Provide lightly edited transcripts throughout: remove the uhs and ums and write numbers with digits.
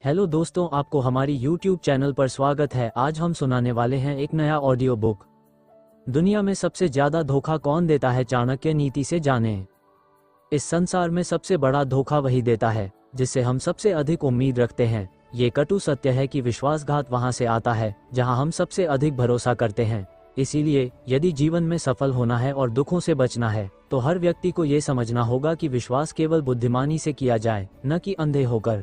Hello दोस्तों, आपको हमारी YouTube चैनल पर स्वागत है। आज हम सुनाने वाले हैं एक नया ऑडियो बुक। दुनिया में सबसे ज्यादा धोखा कौन देता है, चाणक्य नीति से जानें। इस संसार में सबसे बड़ा धोखा वही देता है जिससे हम सबसे अधिक उम्मीद रखते हैं। ये कटु सत्य है कि विश्वासघात वहां से आता है जहां हम सबसे अधिक भरोसा करते हैं। इसीलिए यदि जीवन में सफल होना है और दुखों से बचना है तो हर व्यक्ति को ये समझना होगा कि विश्वास केवल बुद्धिमानी से किया जाए, न कि अंधे होकर।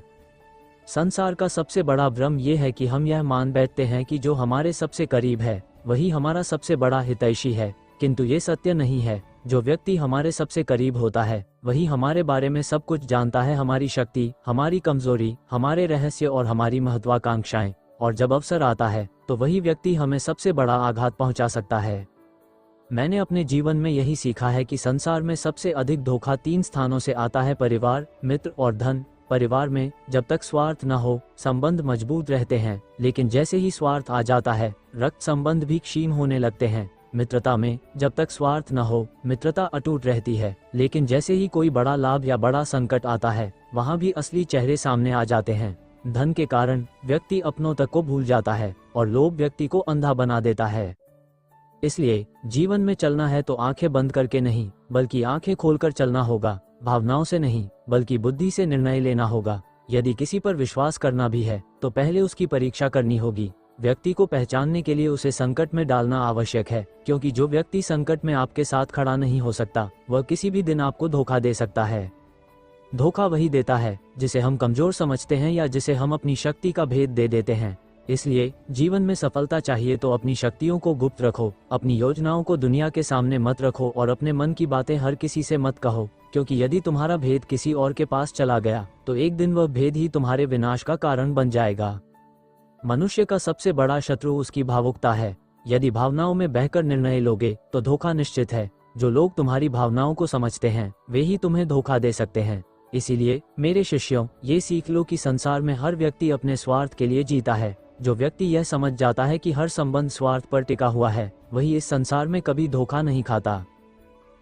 संसार का सबसे बड़ा भ्रम ये है कि हम यह मान बैठते हैं कि जो हमारे सबसे करीब है वही हमारा सबसे बड़ा हितैषी है, किंतु ये सत्य नहीं है। जो व्यक्ति हमारे सबसे करीब होता है वही हमारे बारे में सब कुछ जानता है, हमारी शक्ति, हमारी कमजोरी, हमारे रहस्य और हमारी महत्वाकांक्षाएं। और जब अवसर आता है तो वही व्यक्ति हमें सबसे बड़ा आघात पहुंचा सकता है। मैंने अपने जीवन में यही सीखा है कि संसार में सबसे अधिक धोखा 3 स्थानों से आता है: परिवार, मित्र और धन। परिवार में जब तक स्वार्थ न हो संबंध मजबूत रहते हैं, लेकिन जैसे ही स्वार्थ आ जाता है रक्त संबंध भी क्षीण होने लगते हैं। मित्रता में जब तक स्वार्थ न हो मित्रता अटूट रहती है, लेकिन जैसे ही कोई बड़ा लाभ या बड़ा संकट आता है वहां भी असली चेहरे सामने आ जाते हैं। धन के कारण व्यक्ति अपनों तक को भूल जाता है और लोभ व्यक्ति को अंधा बना देता है। इसलिए जीवन में चलना है तो आंखें बंद करके नहीं बल्कि आंखें खोलकर चलना होगा। भावनाओं से नहीं बल्कि बुद्धि से निर्णय लेना होगा। यदि किसी पर विश्वास करना भी है तो पहले उसकी परीक्षा करनी होगी। व्यक्ति को पहचानने के लिए उसे संकट में डालना आवश्यक है, क्योंकि जो व्यक्ति संकट में आपके साथ खड़ा नहीं हो सकता वह किसी भी दिन आपको धोखा दे सकता है। धोखा वही देता है जिसे हम कमजोर समझते हैं या जिसे हम अपनी शक्ति का भेद दे देते हैं। इसलिए जीवन में सफलता चाहिए तो अपनी शक्तियों को गुप्त रखो, अपनी योजनाओं को दुनिया के सामने मत रखो और अपने मन की बातें हर किसी से मत कहो, क्योंकि यदि तुम्हारा भेद किसी और के पास चला गया तो एक दिन वह भेद ही तुम्हारे विनाश का कारण बन जाएगा। मनुष्य का सबसे बड़ा शत्रु उसकी भावुकता है। यदि भावनाओं में बहकर निर्णय लोगे तो धोखा निश्चित है। जो लोग तुम्हारी भावनाओं को समझते हैं वे ही तुम्हें धोखा दे सकते हैं। इसीलिए मेरे शिष्यों, ये सीख लो कि संसार में हर व्यक्ति अपने स्वार्थ के लिए जीता है। जो व्यक्ति यह समझ जाता है कि हर संबंध स्वार्थ पर टिका हुआ है वही इस संसार में कभी धोखा नहीं खाता।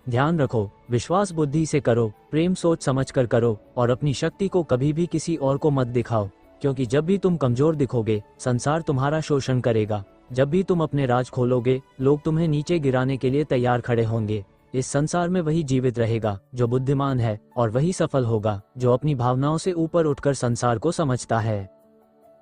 ध्यान रखो, विश्वास बुद्धि से करो, प्रेम सोच समझ कर करो और अपनी शक्ति को कभी भी किसी और को मत दिखाओ, क्योंकि जब भी तुम कमजोर दिखोगे संसार तुम्हारा शोषण करेगा। जब भी तुम अपने राज खोलोगे लोग तुम्हें नीचे गिराने के लिए तैयार खड़े होंगे। इस संसार में वही जीवित रहेगा जो बुद्धिमान है और वही सफल होगा जो अपनी भावनाओं से ऊपर उठकर संसार को समझता है।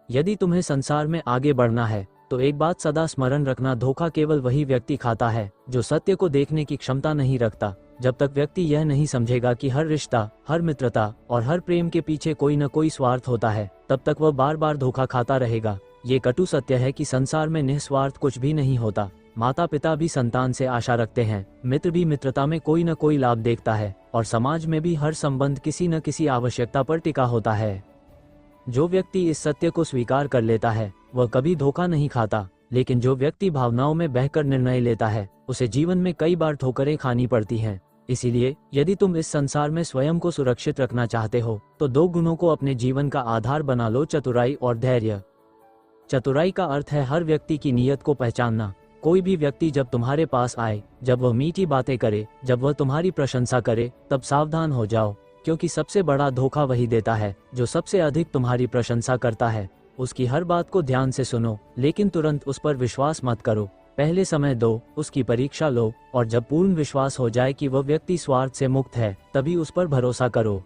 यदि तुम्हें संसार में आगे बढ़ना है तो एक बात सदा स्मरण रखना, धोखा केवल वही व्यक्ति खाता है जो सत्य को देखने की क्षमता नहीं रखता। जब तक व्यक्ति यह नहीं समझेगा कि हर रिश्ता, हर मित्रता और हर प्रेम के पीछे कोई न कोई स्वार्थ होता है, तब तक वह बार बार धोखा खाता रहेगा। ये कटु सत्य है कि संसार में निस्वार्थ कुछ भी नहीं होता। माता पिता भी संतान से आशा रखते हैं, मित्र भी मित्रता में कोई न कोई लाभ देखता है और समाज में भी हर संबंध किसी न किसी आवश्यकता पर टिका होता है। जो व्यक्ति इस सत्य को स्वीकार कर लेता है वह कभी धोखा नहीं खाता, लेकिन जो व्यक्ति भावनाओं में बहकर निर्णय लेता है उसे जीवन में कई बार ठोकरें खानी पड़ती हैं। इसीलिए यदि तुम इस संसार में स्वयं को सुरक्षित रखना चाहते हो तो 2 गुणों को अपने जीवन का आधार बना लो: चतुराई और धैर्य। चतुराई का अर्थ है हर व्यक्ति की नीयत को पहचानना। कोई भी व्यक्ति जब तुम्हारे पास आए, जब वह मीठी बातें करे, जब वह तुम्हारी प्रशंसा करे, तब सावधान हो जाओ, क्योंकि सबसे बड़ा धोखा वही देता है जो सबसे अधिक तुम्हारी प्रशंसा करता है। उसकी हर बात को ध्यान से सुनो, लेकिन तुरंत उस पर विश्वास मत करो। पहले समय दो, उसकी परीक्षा लो और जब पूर्ण विश्वास हो जाए कि वह व्यक्ति स्वार्थ से मुक्त है तभी उस पर भरोसा करो।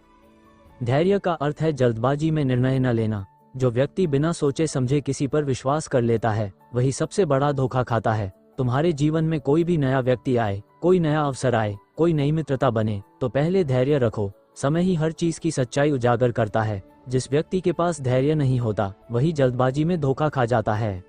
धैर्य का अर्थ है जल्दबाजी में निर्णय न लेना। जो व्यक्ति बिना सोचे समझे किसी पर विश्वास कर लेता है वही सबसे बड़ा धोखा खाता है। तुम्हारे जीवन में कोई भी नया व्यक्ति आए, कोई नया अवसर आए, कोई नई मित्रता बने तो पहले धैर्य रखो। समय ही हर चीज की सच्चाई उजागर करता है। जिस व्यक्ति के पास धैर्य नहीं होता वही जल्दबाजी में धोखा खा जाता है।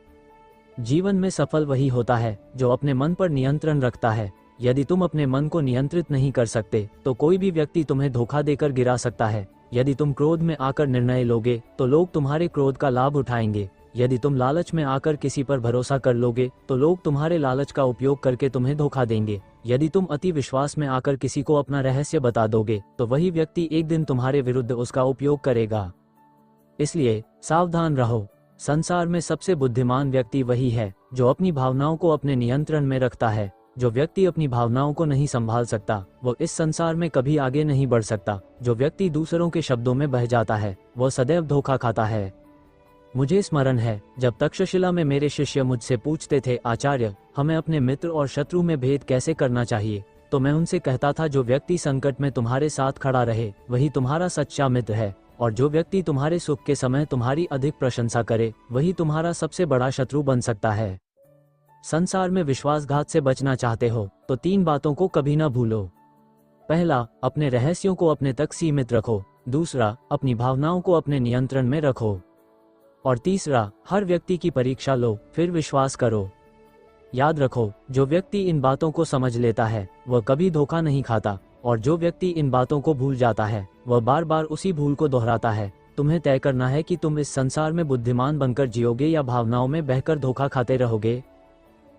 जीवन में सफल वही होता है जो अपने मन पर नियंत्रण रखता है। यदि तुम अपने मन को नियंत्रित नहीं कर सकते तो कोई भी व्यक्ति तुम्हें धोखा देकर गिरा सकता है। यदि तुम क्रोध में आकर निर्णय लोगे तो लोग तुम्हारे क्रोध का लाभ उठाएंगे। यदि तुम लालच में आकर किसी पर भरोसा कर लोगे तो लोग तुम्हारे लालच का उपयोग करके तुम्हें धोखा देंगे। यदि तुम अति विश्वास में आकर किसी को अपना रहस्य बता दोगे तो वही व्यक्ति एक दिन तुम्हारे विरुद्ध उसका उपयोग करेगा। इसलिए सावधान रहो। संसार में सबसे बुद्धिमान व्यक्ति वही है जो अपनी भावनाओं को अपने नियंत्रण में रखता है। जो व्यक्ति अपनी भावनाओं को नहीं संभाल सकता वो इस संसार में कभी आगे नहीं बढ़ सकता। जो व्यक्ति दूसरों के शब्दों में बह जाता है वो सदैव धोखा खाता है। मुझे स्मरण है जब तक्षशिला में मेरे शिष्य मुझसे पूछते थे, आचार्य हमें अपने मित्र और शत्रु में भेद कैसे करना चाहिए, तो मैं उनसे कहता था जो व्यक्ति संकट में तुम्हारे साथ खड़ा रहे वही तुम्हारा सच्चा मित्र है, और जो व्यक्ति तुम्हारे सुख के समय तुम्हारी अधिक प्रशंसा करे वही तुम्हारा सबसे बड़ा शत्रु बन सकता है। संसार में विश्वासघात से बचना चाहते हो तो 3 बातों को कभी न भूलो। पहला, अपने रहस्यों को अपने तक सीमित रखो। दूसरा, अपनी भावनाओं को अपने नियंत्रण में रखो। और तीसरा, हर व्यक्ति की परीक्षा लो फिर विश्वास करो। याद रखो, जो व्यक्ति इन बातों को समझ लेता है वह कभी धोखा नहीं खाता, और जो व्यक्ति इन बातों को भूल जाता है वह बार बार उसी भूल को दोहराता है। तुम्हें तय करना है कि तुम इस संसार में बुद्धिमान बनकर जियोगे या भावनाओं में बहकर धोखा खाते रहोगे।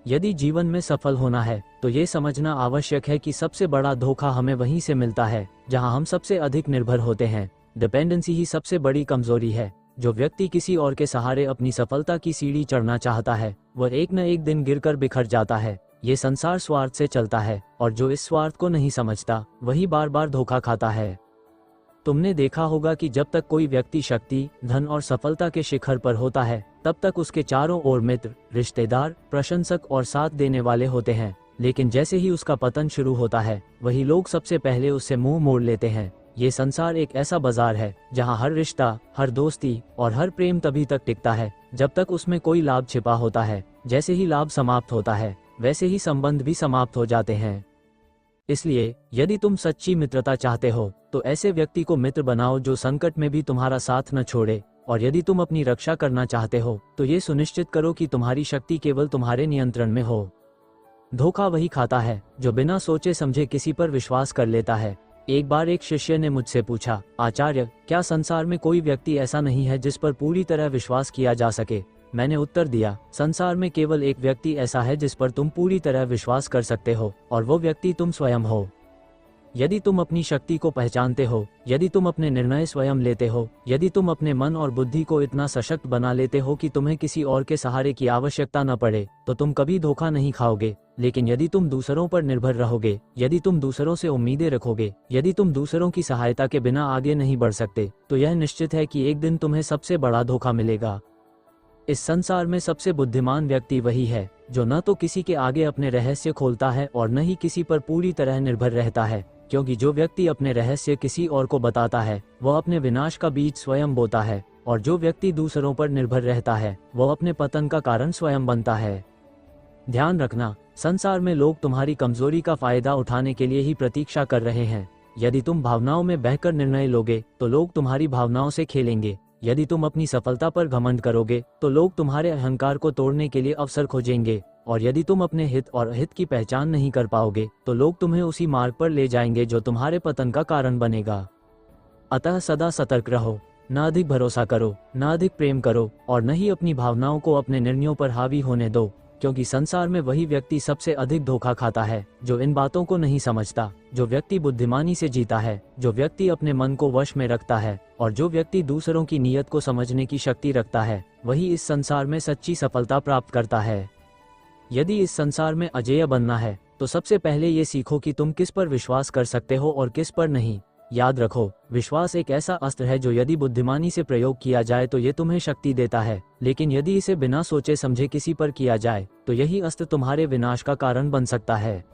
यदि जीवन में सफल होना है तो ये समझना आवश्यक है कि सबसे बड़ा धोखा हमें वहीं से मिलता है जहां हम सबसे अधिक निर्भर होते हैं। डिपेंडेंसी ही सबसे बड़ी कमजोरी है। जो व्यक्ति किसी और के सहारे अपनी सफलता की सीढ़ी चढ़ना चाहता है वह एक न एक दिन गिरकर बिखर जाता है। ये संसार स्वार्थ से चलता है, और जो इस स्वार्थ को नहीं समझता वही बार बार धोखा खाता है। तुमने देखा होगा कि जब तक कोई व्यक्ति शक्ति, धन और सफलता के शिखर पर होता है तब तक उसके चारों ओर मित्र, रिश्तेदार, प्रशंसक और साथ देने वाले होते हैं, लेकिन जैसे ही उसका पतन शुरू होता है वही लोग सबसे पहले उससे मुंह मोड़ लेते हैं। ये संसार एक ऐसा बाजार है जहां हर रिश्ता, हर दोस्ती और हर प्रेम तभी तक टिकता है जब तक उसमें कोई लाभ छिपा होता है। जैसे ही लाभ समाप्त होता है वैसे ही संबंध भी समाप्त हो जाते हैं। इसलिए यदि तुम सच्ची मित्रता चाहते हो तो ऐसे व्यक्ति को मित्र बनाओ जो संकट में भी तुम्हारा साथ न छोड़े, और यदि तुम अपनी रक्षा करना चाहते हो तो ये सुनिश्चित करो कि तुम्हारी शक्ति केवल तुम्हारे नियंत्रण में हो। धोखा वही खाता है जो बिना सोचे समझे किसी पर विश्वास कर लेता है। एक बार एक शिष्य ने मुझसे पूछा, आचार्य क्या संसार में कोई व्यक्ति ऐसा नहीं है जिस पर पूरी तरह विश्वास किया जा सके? मैंने उत्तर दिया, संसार में केवल एक व्यक्ति ऐसा है जिस पर तुम पूरी तरह विश्वास कर सकते हो, और वो व्यक्ति तुम स्वयं हो। यदि तुम अपनी शक्ति को पहचानते हो, यदि तुम अपने निर्णय स्वयं लेते हो, यदि तुम अपने मन और बुद्धि को इतना सशक्त बना लेते हो कि तुम्हें किसी और के सहारे की आवश्यकता न पड़े, तो तुम कभी धोखा नहीं खाओगे। लेकिन यदि तुम दूसरों पर निर्भर रहोगे, यदि तुम दूसरों से उम्मीदें रखोगे, यदि तुम दूसरों की सहायता के बिना आगे नहीं बढ़ सकते, तो यह निश्चित है कि एक दिन तुम्हें सबसे बड़ा धोखा मिलेगा। इस संसार में सबसे बुद्धिमान व्यक्ति वही है जो न तो किसी के आगे अपने रहस्य खोलता है और न ही किसी पर पूरी तरह निर्भर रहता है, क्योंकि जो व्यक्ति अपने रहस्य किसी और को बताता है वह अपने विनाश का बीज स्वयं बोता है, और जो व्यक्ति दूसरों पर निर्भर रहता है वह अपने पतन का कारण स्वयं बनता है। ध्यान रखना, संसार में लोग तुम्हारी कमजोरी का फायदा उठाने के लिए ही प्रतीक्षा कर रहे हैं। यदि तुम भावनाओं में बहकर निर्णय लोगे तो लोग तुम्हारी भावनाओं से खेलेंगे। यदि तुम अपनी सफलता पर घमंड करोगे तो लोग तुम्हारे अहंकार को तोड़ने के लिए अवसर खोजेंगे, और यदि तुम अपने हित और अहित की पहचान नहीं कर पाओगे तो लोग तुम्हें उसी मार्ग पर ले जाएंगे जो तुम्हारे पतन का कारण बनेगा। अतः सदा सतर्क रहो, न अधिक भरोसा करो, न अधिक प्रेम करो, और न ही अपनी भावनाओं को अपने निर्णयों पर हावी होने दो, क्योंकि संसार में वही व्यक्ति सबसे अधिक धोखा खाता है जो इन बातों को नहीं समझता। जो व्यक्ति बुद्धिमानी से जीता है, जो व्यक्ति अपने मन को वश में रखता है, और जो व्यक्ति दूसरों की नीयत को समझने की शक्ति रखता है, वही इस संसार में सच्ची सफलता प्राप्त करता है। यदि इस संसार में अजेय बनना है तो सबसे पहले ये सीखो कि तुम किस पर विश्वास कर सकते हो और किस पर नहीं। याद रखो, विश्वास एक ऐसा अस्त्र है जो यदि बुद्धिमानी से प्रयोग किया जाए तो ये तुम्हें शक्ति देता है, लेकिन यदि इसे बिना सोचे समझे किसी पर किया जाए तो यही अस्त्र तुम्हारे विनाश का कारण बन सकता है।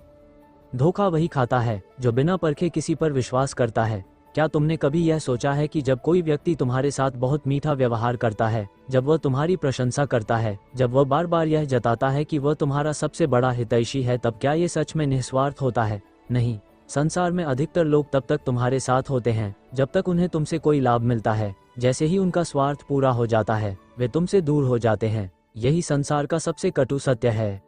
धोखा वही खाता है जो बिना परखे किसी पर विश्वास करता है। क्या तुमने कभी यह सोचा है कि जब कोई व्यक्ति तुम्हारे साथ बहुत मीठा व्यवहार करता है, जब वह तुम्हारी प्रशंसा करता है, जब वह बार बार यह जताता है कि वह तुम्हारा सबसे बड़ा हितैषी है, तब क्या ये सच में निस्वार्थ होता है? नहीं। संसार में अधिकतर लोग तब तक तुम्हारे साथ होते हैं जब तक उन्हें तुमसे कोई लाभ मिलता है। जैसे ही उनका स्वार्थ पूरा हो जाता है वे तुमसे दूर हो जाते हैं। यही संसार का सबसे कटु सत्य है।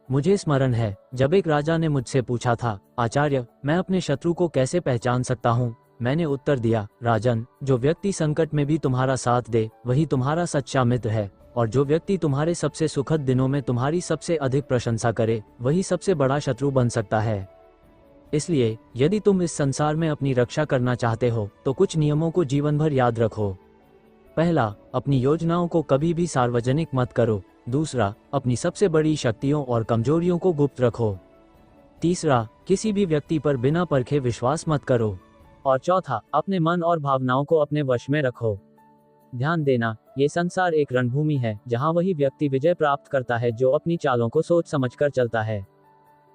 मुझे स्मरण है जब एक राजा ने मुझसे पूछा था, आचार्य मैं अपने शत्रु को कैसे पहचान सकता हूँ? मैंने उत्तर दिया, राजन, जो व्यक्ति संकट में भी तुम्हारा साथ दे वही तुम्हारा सच्चा मित्र है, और जो व्यक्ति तुम्हारे सबसे सुखद दिनों में तुम्हारी सबसे अधिक प्रशंसा करे वही सबसे बड़ा शत्रु बन सकता है। इसलिए यदि तुम इस संसार में अपनी रक्षा करना चाहते हो तो कुछ नियमों को जीवन भर याद रखो। पहला, अपनी योजनाओं को कभी भी सार्वजनिक मत करो। दूसरा, अपनी सबसे बड़ी शक्तियों और कमजोरियों को गुप्त रखो। तीसरा, किसी भी व्यक्ति पर बिना परखे विश्वास मत करो। और चौथा, अपने मन और भावनाओं को अपने वश में रखो। ध्यान देना, ये संसार एक रणभूमि है जहां वही व्यक्ति विजय प्राप्त करता है जो अपनी चालों को सोच समझकर चलता है।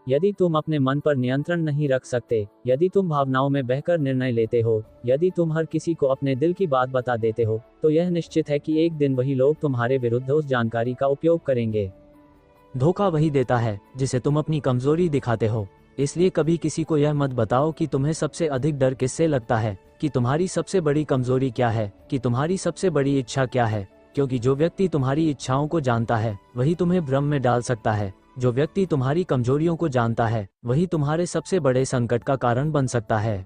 यदि तुम अपने मन पर नियंत्रण नहीं रख सकते, यदि तुम भावनाओं में बहकर निर्णय लेते हो, यदि तुम हर किसी को अपने दिल की बात बता देते हो, तो यह निश्चित है कि एक दिन वही लोग तुम्हारे विरुद्ध उस जानकारी का उपयोग करेंगे। धोखा वही देता है जिसे तुम अपनी कमजोरी दिखाते हो। इसलिए कभी किसी को यह मत बताओ कि तुम्हें सबसे अधिक डर किससे लगता है, कि तुम्हारी सबसे बड़ी कमजोरी क्या है, कि तुम्हारी सबसे बड़ी इच्छा क्या है, क्योंकि जो व्यक्ति तुम्हारी इच्छाओं को जानता है वही तुम्हें भ्रम में डाल सकता है। जो व्यक्ति तुम्हारी कमजोरियों को जानता है वही तुम्हारे सबसे बड़े संकट का कारण बन सकता है।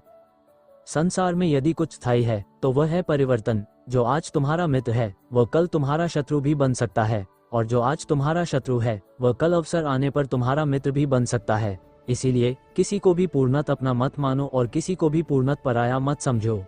संसार में यदि कुछ स्थायी है तो वह है परिवर्तन। जो आज तुम्हारा मित्र है वह कल तुम्हारा शत्रु भी बन सकता है, और जो आज तुम्हारा शत्रु है वह कल अवसर आने पर तुम्हारा मित्र भी बन सकता है। इसीलिए किसी को भी पूर्णत अपना मत मानो और किसी को भी पूर्णत पराया मत समझो।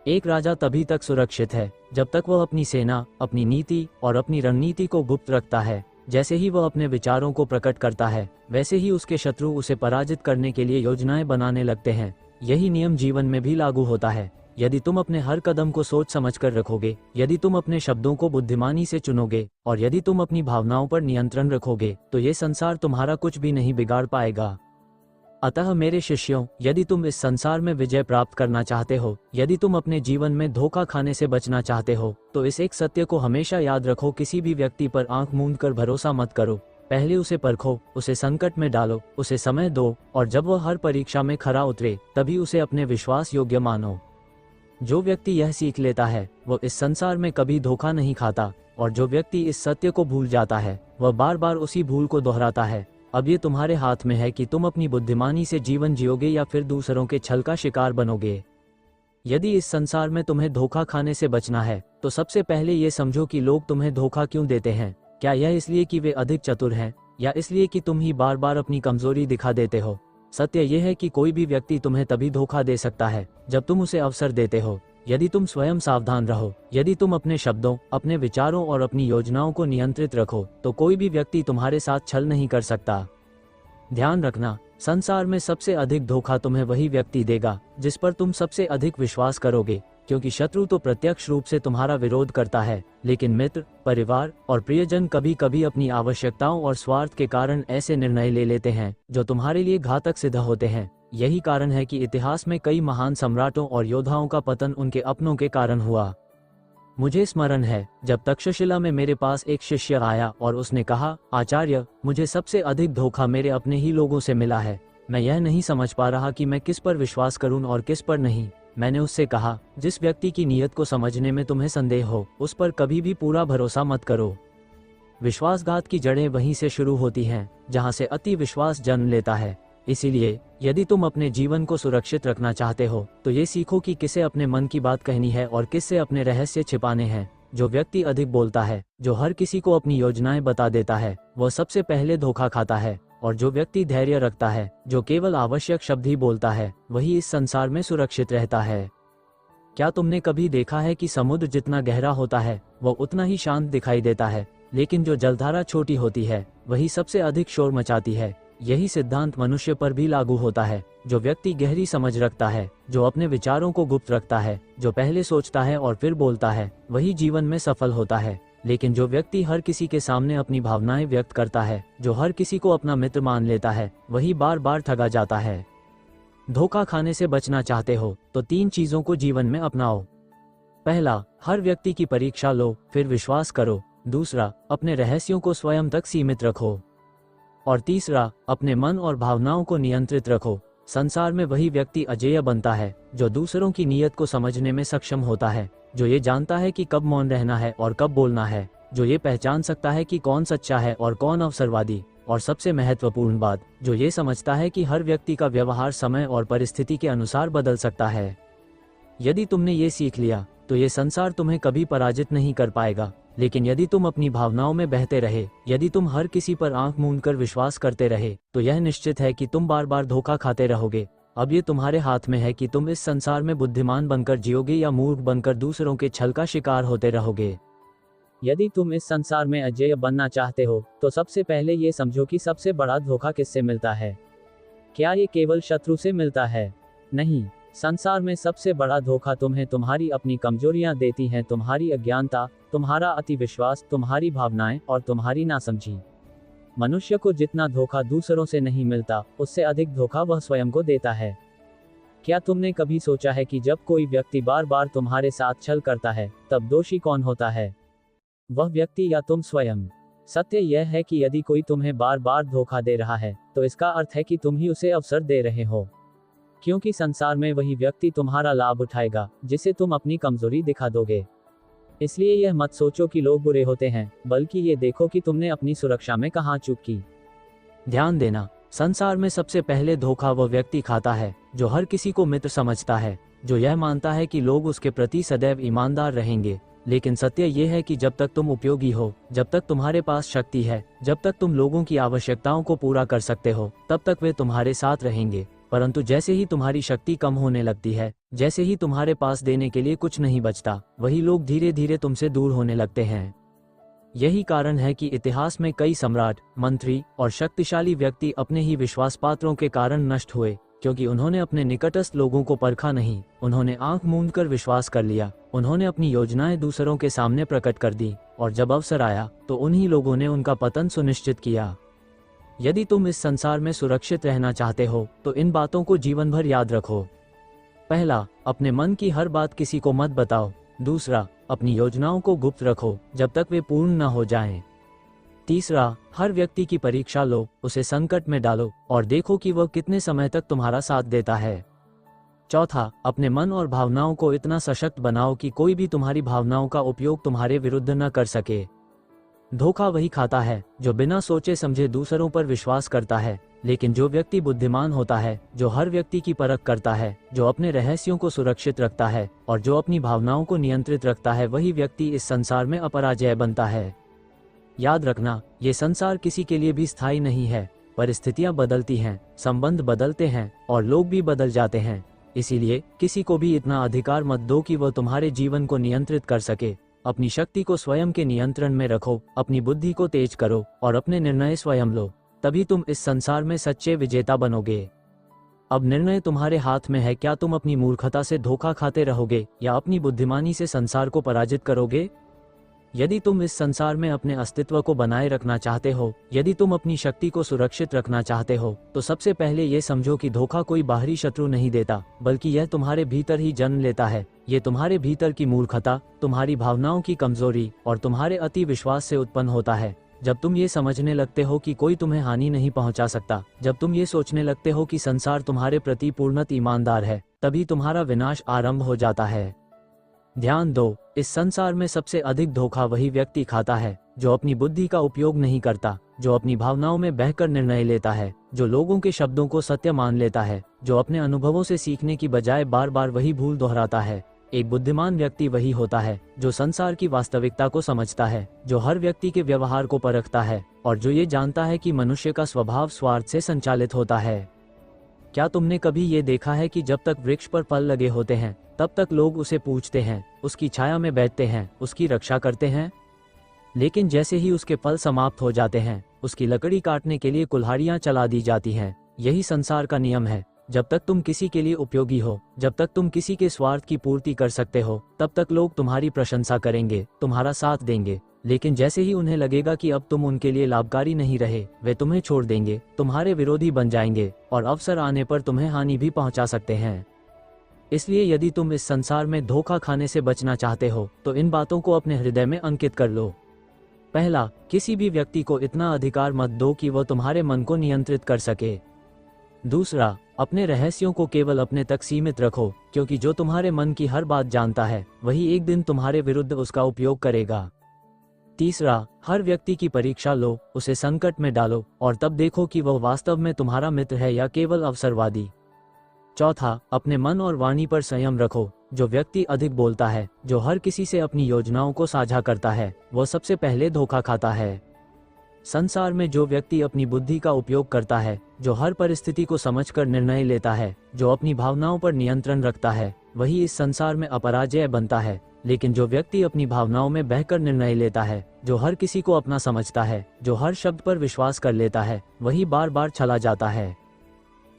एक राजा तभी तक सुरक्षित है जब तक वह अपनी सेना, अपनी नीति और अपनी रणनीति को गुप्त रखता है। जैसे ही वह अपने विचारों को प्रकट करता है, वैसे ही उसके शत्रु उसे पराजित करने के लिए योजनाएं बनाने लगते हैं। यही नियम जीवन में भी लागू होता है। यदि तुम अपने हर कदम को सोच समझकर रखोगे, यदि तुम अपने शब्दों को बुद्धिमानी से चुनोगे और यदि तुम अपनी भावनाओं पर नियंत्रण रखोगे, तो ये संसार तुम्हारा कुछ भी नहीं बिगाड़ पाएगा। अतः मेरे शिष्यों, यदि तुम इस संसार में विजय प्राप्त करना चाहते हो, यदि तुम अपने जीवन में धोखा खाने से बचना चाहते हो, तो इस एक सत्य को हमेशा याद रखो, किसी भी व्यक्ति पर आंख मूंद कर भरोसा मत करो। पहले उसे परखो, उसे संकट में डालो, उसे समय दो, और जब वह हर परीक्षा में खरा उतरे तभी उसे अपने विश्वास योग्य मानो। जो व्यक्ति यह सीख लेता है वो इस संसार में कभी धोखा नहीं खाता, और जो व्यक्ति इस सत्य को भूल जाता है वह बार बार उसी भूल को दोहराता है। अब ये तुम्हारे हाथ में है कि तुम अपनी बुद्धिमानी से जीवन जियोगे या फिर दूसरों के छल का शिकार बनोगे। यदि इस संसार में तुम्हें धोखा खाने से बचना है तो सबसे पहले ये समझो कि लोग तुम्हें धोखा क्यों देते हैं। क्या यह इसलिए कि वे अधिक चतुर हैं, या इसलिए कि तुम ही बार बार अपनी कमजोरी दिखा देते हो? सत्य यह है कि कोई भी व्यक्ति तुम्हें तभी धोखा दे सकता है जब तुम उसे अवसर देते हो। यदि तुम स्वयं सावधान रहो, यदि तुम अपने शब्दों, अपने विचारों और अपनी योजनाओं को नियंत्रित रखो, तो कोई भी व्यक्ति तुम्हारे साथ छल नहीं कर सकता। ध्यान रखना, संसार में सबसे अधिक धोखा तुम्हें वही व्यक्ति देगा जिस पर तुम सबसे अधिक विश्वास करोगे, क्योंकि शत्रु तो प्रत्यक्ष रूप से तुम्हारा विरोध करता है, लेकिन मित्र, परिवार और प्रियजन कभी कभी अपनी आवश्यकताओं और स्वार्थ के कारण ऐसे निर्णय ले लेते हैं जो तुम्हारे लिए घातक सिद्ध होते हैं। यही कारण है कि इतिहास में कई महान सम्राटों और योद्धाओं का पतन उनके अपनों के कारण हुआ। मुझे स्मरण है जब तक्षशिला में मेरे पास एक शिष्य आया और उसने कहा, आचार्य, मुझे सबसे अधिक धोखा मेरे अपने ही लोगों से मिला है। मैं यह नहीं समझ पा रहा कि मैं किस पर विश्वास करूं और किस पर नहीं। मैंने उससे कहा, जिस व्यक्ति की नीयत को समझने में तुम्हें संदेह हो उस पर कभी भी पूरा भरोसा मत करो। विश्वासघात की जड़ें वहीं से शुरू होती हैं जहां से अति विश्वास जन्म लेता है। इसीलिए यदि तुम अपने जीवन को सुरक्षित रखना चाहते हो तो ये सीखो कि किसे अपने मन की बात कहनी है और किससे अपने रहस्य छिपाने हैं। जो व्यक्ति अधिक बोलता है, जो हर किसी को अपनी योजनाएं बता देता है, वह सबसे पहले धोखा खाता है। और जो व्यक्ति धैर्य रखता है, जो केवल आवश्यक शब्द ही बोलता है, वही इस संसार में सुरक्षित रहता है। क्या तुमने कभी देखा है कि समुद्र जितना गहरा होता है वह उतना ही शांत दिखाई देता है, लेकिन जो जलधारा छोटी होती है वही सबसे अधिक शोर मचाती है। यही सिद्धांत मनुष्य पर भी लागू होता है। जो व्यक्ति गहरी समझ रखता है, जो अपने विचारों को गुप्त रखता है, जो पहले सोचता है और फिर बोलता है, वही जीवन में सफल होता है। लेकिन जो व्यक्ति हर किसी के सामने अपनी भावनाएं व्यक्त करता है, जो हर किसी को अपना मित्र मान लेता है, वही बार बार ठगा जाता है। धोखा खाने से बचना चाहते हो तो 3 चीजों को जीवन में अपनाओ। पहला, हर व्यक्ति की परीक्षा लो, फिर विश्वास करो। दूसरा, अपने रहस्यों को स्वयं तक सीमित रखो। और तीसरा, अपने मन और भावनाओं को नियंत्रित रखो। संसार में वही व्यक्ति अजेय बनता है जो दूसरों की नीयत को समझने में सक्षम होता है, जो ये जानता है कि कब मौन रहना है और कब बोलना है, जो ये पहचान सकता है कि कौन सच्चा है और कौन अवसरवादी, और सबसे महत्वपूर्ण बात, जो ये समझता है कि हर व्यक्ति का व्यवहार समय और परिस्थिति के अनुसार बदल सकता है। यदि तुमने ये सीख लिया तो ये संसार तुम्हें कभी पराजित नहीं कर पाएगा। लेकिन यदि तुम अपनी भावनाओं में बहते रहे, यदि तुम हर किसी पर आंख मूंद कर विश्वास करते रहे, तो यह निश्चित है कि तुम बार बार धोखा खाते रहोगे। अब ये तुम्हारे हाथ में है कि तुम इस संसार में बुद्धिमान बनकर जियोगे या मूर्ख बनकर दूसरों के छल का शिकार होते रहोगे। यदि तुम इस संसार में अजेय बनना चाहते हो तो सबसे पहले ये समझो कि सबसे बड़ा धोखा किससे मिलता है। क्या ये केवल शत्रु से मिलता है? नहीं, संसार में सबसे बड़ा धोखा तुम्हें तुम्हारी अपनी कमजोरियां देती हैं, तुम्हारी अज्ञानता, तुम्हारा अति विश्वास, तुम्हारी भावनाएं और तुम्हारी नासमझी। मनुष्य को जितना धोखा दूसरों से नहीं मिलता, उससे अधिक धोखा वह स्वयं को देता है। क्या तुमने कभी सोचा है कि जब कोई व्यक्ति बार बार तुम्हारे साथ छल करता है, तब दोषी कौन होता है? वह व्यक्ति या तुम स्वयं। सत्य यह है कि यदि कोई तुम्हें बार बार धोखा दे रहा है, तो इसका अर्थ है कि तुम ही उसे अवसर दे रहे हो। क्योंकि संसार में वही व्यक्ति तुम्हारा लाभ उठाएगा जिसे तुम अपनी कमजोरी दिखा दोगे। इसलिए यह मत सोचो कि लोग बुरे होते हैं, बल्कि ये देखो कि तुमने अपनी सुरक्षा में कहाँ चूक की। ध्यान देना, संसार में सबसे पहले धोखा वह व्यक्ति खाता है जो हर किसी को मित्र समझता है, जो यह मानता है कि लोग उसके प्रति सदैव ईमानदार रहेंगे। लेकिन सत्य यह है कि जब तक तुम उपयोगी हो, जब तक तुम्हारे पास शक्ति है, जब तक तुम लोगों की आवश्यकताओं को पूरा कर सकते हो, तब तक वे तुम्हारे साथ रहेंगे। परंतु जैसे ही तुम्हारी शक्ति कम होने लगती है, जैसे ही तुम्हारे पास देने के लिए कुछ नहीं बचता, वही लोग धीरे धीरे तुमसे दूर होने लगते हैं। यही कारण है कि इतिहास में कई सम्राट, मंत्री और शक्तिशाली व्यक्ति अपने ही विश्वास पात्रों के कारण नष्ट हुए, क्योंकि उन्होंने अपने निकटस्थ लोगों को परखा नहीं, उन्होंने आंख मूंद कर विश्वास कर लिया, उन्होंने अपनी योजनाएं दूसरों के सामने प्रकट कर दी, और जब अवसर आया तो उन्हीं लोगों ने उनका पतन सुनिश्चित किया। यदि तुम इस संसार में सुरक्षित रहना चाहते हो, तो इन बातों को जीवन भर याद रखो। पहला, अपने मन की हर बात किसी को मत बताओ। दूसरा, अपनी योजनाओं को गुप्त रखो जब तक वे पूर्ण न हो जाएं। तीसरा, हर व्यक्ति की परीक्षा लो, उसे संकट में डालो और देखो कि वह कितने समय तक तुम्हारा साथ देता है। चौथा, अपने मन और भावनाओं को इतना सशक्त बनाओ कि कोई भी तुम्हारी भावनाओं का उपयोग तुम्हारे विरुद्ध न कर सके। धोखा वही खाता है जो बिना सोचे समझे दूसरों पर विश्वास करता है, लेकिन जो व्यक्ति बुद्धिमान होता है, जो हर व्यक्ति की परख करता है, जो अपने रहस्यों को सुरक्षित रखता है और जो अपनी भावनाओं को नियंत्रित रखता है, वही व्यक्ति इस संसार में अपराजय बनता है। याद रखना, ये संसार किसी के लिए भी स्थायी नहीं है। परिस्थितियां बदलती हैं, संबंध बदलते हैं और लोग भी बदल जाते हैं। इसीलिए किसी को भी इतना अधिकार मत दो कि वह तुम्हारे जीवन को नियंत्रित कर सके। अपनी शक्ति को स्वयं के नियंत्रण में रखो, अपनी बुद्धि को तेज करो और अपने निर्णय स्वयं लो। तभी तुम इस संसार में सच्चे विजेता बनोगे। अब निर्णय तुम्हारे हाथ में है, क्या तुम अपनी मूर्खता से धोखा खाते रहोगे या अपनी बुद्धिमानी से संसार को पराजित करोगे? यदि तुम इस संसार में अपने अस्तित्व को बनाए रखना चाहते हो, यदि तुम अपनी शक्ति को सुरक्षित रखना चाहते हो, तो सबसे पहले ये समझो कि धोखा कोई बाहरी शत्रु नहीं देता, बल्कि यह तुम्हारे भीतर ही जन्म लेता है। ये तुम्हारे भीतर की मूर्खता, तुम्हारी भावनाओं की कमजोरी और तुम्हारे अति विश्वास से उत्पन्न होता है। जब तुम ये समझने लगते हो कि कोई तुम्हें हानि नहीं पहुंचा सकता, जब तुम ये सोचने लगते हो कि संसार तुम्हारे प्रति पूर्णतः ईमानदार है, तभी तुम्हारा विनाश आरंभ हो जाता है। ध्यान दो, इस संसार में सबसे अधिक धोखा वही व्यक्ति खाता है जो अपनी बुद्धि का उपयोग नहीं करता, जो अपनी भावनाओं में बहकर निर्णय लेता है, जो लोगों के शब्दों को सत्य मान लेता है, जो अपने अनुभवों से सीखने की बजाय बार बार वही भूल दोहराता है। एक बुद्धिमान व्यक्ति वही होता है जो संसार की वास्तविकता को समझता है, जो हर व्यक्ति के व्यवहार को परखता है और जो ये जानता है कि मनुष्य का स्वभाव स्वार्थ से संचालित होता है। क्या तुमने कभी ये देखा है कि जब तक वृक्ष पर फल लगे होते हैं, तब तक लोग उसे पूजते हैं, उसकी छाया में बैठते हैं, उसकी रक्षा करते हैं? लेकिन जैसे ही उसके फल समाप्त हो जाते हैं, उसकी लकड़ी काटने के लिए कुल्हाड़ियां चला दी जाती हैं। यही संसार का नियम है। जब तक तुम किसी के लिए उपयोगी हो, जब तक तुम किसी के स्वार्थ की पूर्ति कर सकते हो, तब तक लोग तुम्हारी प्रशंसा करेंगे, तुम्हारा साथ देंगे। लेकिन जैसे ही उन्हें लगेगा कि अब तुम उनके लिए लाभकारी नहीं रहे, वे तुम्हें छोड़ देंगे, तुम्हारे विरोधी बन जाएंगे और अवसर आने पर तुम्हें हानि भी पहुंचा सकते हैं। इसलिए यदि तुम इस संसार में धोखा खाने से बचना चाहते हो, तो इन बातों को अपने हृदय में अंकित कर लो। पहला, किसी भी व्यक्ति को इतना अधिकार मत दो कि वह तुम्हारे मन को नियंत्रित कर सके। दूसरा, अपने रहस्यों को केवल अपने तक सीमित रखो, क्योंकि जो तुम्हारे मन की हर बात जानता है, वही एक दिन तुम्हारे विरुद्ध उसका उपयोग करेगा। तीसरा, हर व्यक्ति की परीक्षा लो, उसे संकट में डालो और तब देखो कि वह वास्तव में तुम्हारा मित्र है या केवल अवसरवादी। चौथा, अपने मन और वाणी पर संयम रखो। जो व्यक्ति अधिक बोलता है, जो हर किसी से अपनी योजनाओं को साझा करता है, वह सबसे पहले धोखा खाता है। संसार में जो व्यक्ति अपनी बुद्धि का उपयोग करता है, जो हर परिस्थिति को समझकर निर्णय लेता है, जो अपनी भावनाओं पर नियंत्रण रखता है, वही इस संसार में अपराजय बनता है। लेकिन जो व्यक्ति अपनी भावनाओं में बहकर निर्णय लेता है, जो हर किसी को अपना समझता है, जो हर शब्द पर विश्वास कर लेता है, वही बार बार चला जाता है।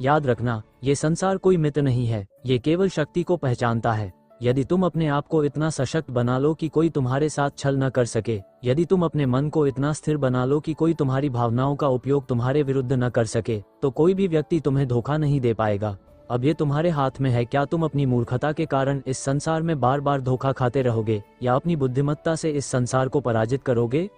याद रखना, ये संसार कोई मित्र नहीं है, ये केवल शक्ति को पहचानता है। यदि तुम अपने आप को इतना सशक्त बना लो कि कोई तुम्हारे साथ छल न कर सके, यदि तुम अपने मन को इतना स्थिर बना लो कि कोई तुम्हारी भावनाओं का उपयोग तुम्हारे विरुद्ध न कर सके, तो कोई भी व्यक्ति तुम्हें धोखा नहीं दे पाएगा। अब ये तुम्हारे हाथ में है, क्या तुम अपनी मूर्खता के कारण इस संसार में बार बार धोखा खाते रहोगे या अपनी बुद्धिमत्ता से इस संसार को पराजित करोगे।